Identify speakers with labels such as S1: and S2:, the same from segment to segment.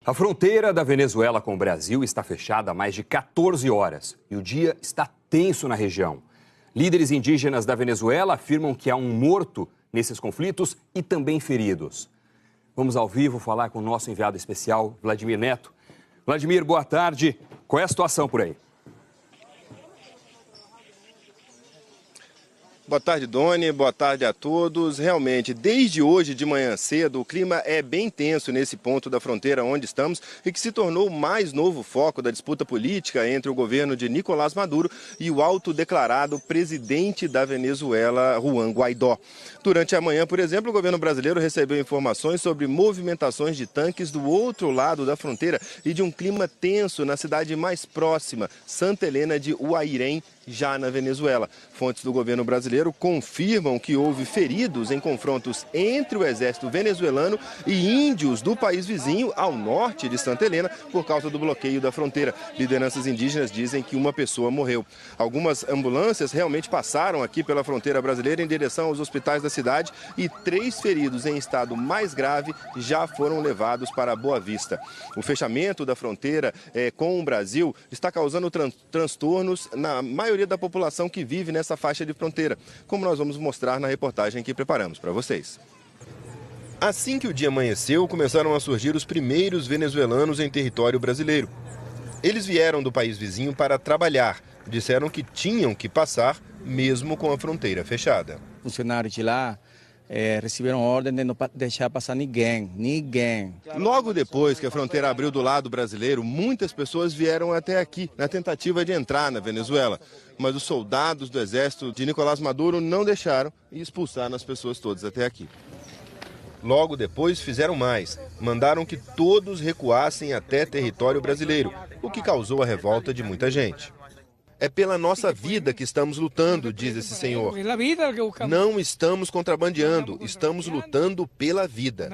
S1: A fronteira da Venezuela com o Brasil está fechada há mais de 14 horas e o dia está tenso na região. Líderes indígenas da Venezuela afirmam que há um morto nesses conflitos e também feridos. Vamos ao vivo falar com o nosso enviado especial, Vladimir Neto. Vladimir, boa tarde. Qual é a situação por aí?
S2: Boa tarde, Doni. Boa tarde a todos. Realmente, desde hoje de manhã cedo, o clima é bem tenso nesse ponto da fronteira onde estamos e que se tornou o mais novo foco da disputa política entre o governo de Nicolás Maduro e o autodeclarado presidente da Venezuela, Juan Guaidó. Durante a manhã, por exemplo, o governo brasileiro recebeu informações sobre movimentações de tanques do outro lado da fronteira e de um clima tenso na cidade mais próxima, Santa Helena de Uairém, já na Venezuela. Fontes do governo brasileiro confirmam que houve feridos em confrontos entre o exército venezuelano e índios do país vizinho ao norte de Santa Helena por causa do bloqueio da fronteira. Lideranças indígenas dizem que uma pessoa morreu. Algumas ambulâncias realmente passaram aqui pela fronteira brasileira em direção aos hospitais da cidade e 3 feridos em estado mais grave já foram levados para Boa Vista. O fechamento da fronteira com o Brasil está causando transtornos na maioria da população que vive nessa faixa de fronteira, como nós vamos mostrar na reportagem que preparamos para vocês. Assim que o dia amanheceu, começaram a surgir os primeiros venezuelanos em território brasileiro. Eles vieram do país vizinho para trabalhar. Disseram que tinham que passar, mesmo com a fronteira fechada.
S3: Funcionários de lá receberam ordem de não deixar passar ninguém.
S2: Logo depois que a fronteira abriu do lado brasileiro, muitas pessoas vieram até aqui, na tentativa de entrar na Venezuela. Mas os soldados do exército de Nicolás Maduro não deixaram e expulsaram as pessoas todas até aqui. Logo depois fizeram mais, mandaram que todos recuassem até território brasileiro, o que causou a revolta de muita gente. É pela nossa vida que estamos lutando, diz esse senhor. Não estamos contrabandeando, estamos lutando pela vida.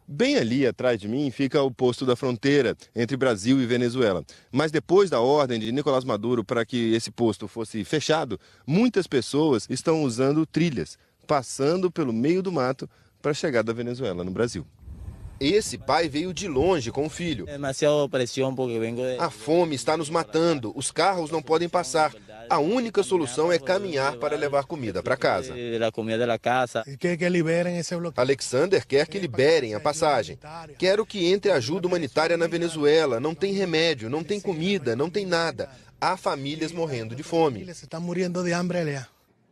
S2: Bem ali atrás de mim fica o posto da fronteira entre Brasil e Venezuela. Mas depois da ordem de Nicolás Maduro para que esse posto fosse fechado, muitas pessoas estão usando trilhas, passando pelo meio do mato para chegar da Venezuela no Brasil. Esse pai veio de longe com o filho. A fome está nos matando, os carros não podem passar. A única solução é caminhar para levar comida para casa. Alexander quer que liberem a passagem. Quero que entre ajuda humanitária na Venezuela. Não tem remédio, não tem comida, não tem nada. Há famílias morrendo de fome.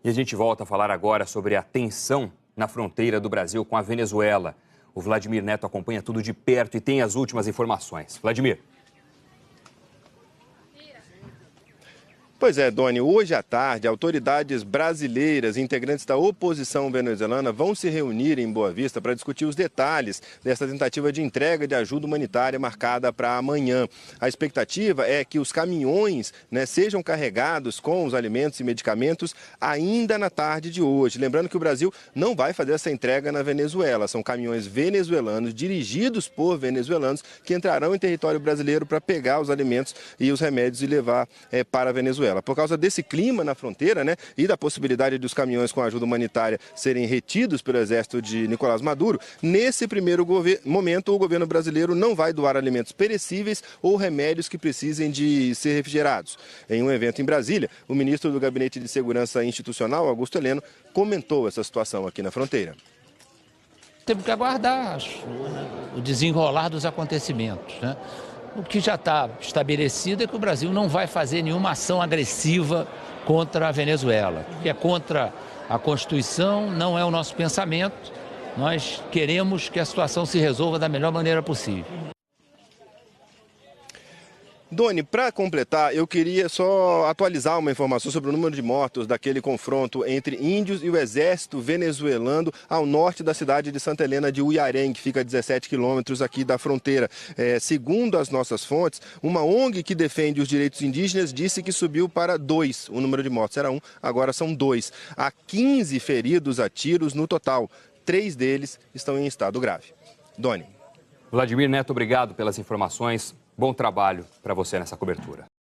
S1: E a gente volta a falar agora sobre a tensão na fronteira do Brasil com a Venezuela. O Vladimir Neto acompanha tudo de perto e tem as últimas informações. Vladimir.
S2: Pois é, Doni, hoje à tarde, autoridades brasileiras e integrantes da oposição venezuelana vão se reunir em Boa Vista para discutir os detalhes dessa tentativa de entrega de ajuda humanitária marcada para amanhã. A expectativa é que os caminhões sejam carregados com os alimentos e medicamentos ainda na tarde de hoje. Lembrando que o Brasil não vai fazer essa entrega na Venezuela. São caminhões venezuelanos, dirigidos por venezuelanos, que entrarão em território brasileiro para pegar os alimentos e os remédios e levar para a Venezuela. Por causa desse clima na fronteira, e da possibilidade dos caminhões com ajuda humanitária serem retidos pelo exército de Nicolás Maduro, nesse primeiro momento o governo brasileiro não vai doar alimentos perecíveis ou remédios que precisem de ser refrigerados. Em um evento em Brasília, o ministro do Gabinete de Segurança Institucional, Augusto Heleno, comentou essa situação aqui na fronteira.
S4: Temos que aguardar o desenrolar dos acontecimentos, O que já está estabelecido é que o Brasil não vai fazer nenhuma ação agressiva contra a Venezuela, que é contra a Constituição, não é o nosso pensamento. Nós queremos que a situação se resolva da melhor maneira possível.
S2: Doni, para completar, eu queria só atualizar uma informação sobre o número de mortos daquele confronto entre índios e o exército venezuelano ao norte da cidade de Santa Helena de Uiarém, que fica a 17 quilômetros aqui da fronteira. Segundo as nossas fontes, uma ONG que defende os direitos indígenas disse que subiu para 2. O número de mortos era 1, agora são 2. Há 15 feridos a tiros no total. 3 deles estão em estado grave. Doni.
S1: Vladimir Neto, obrigado pelas informações. Bom trabalho para você nessa cobertura.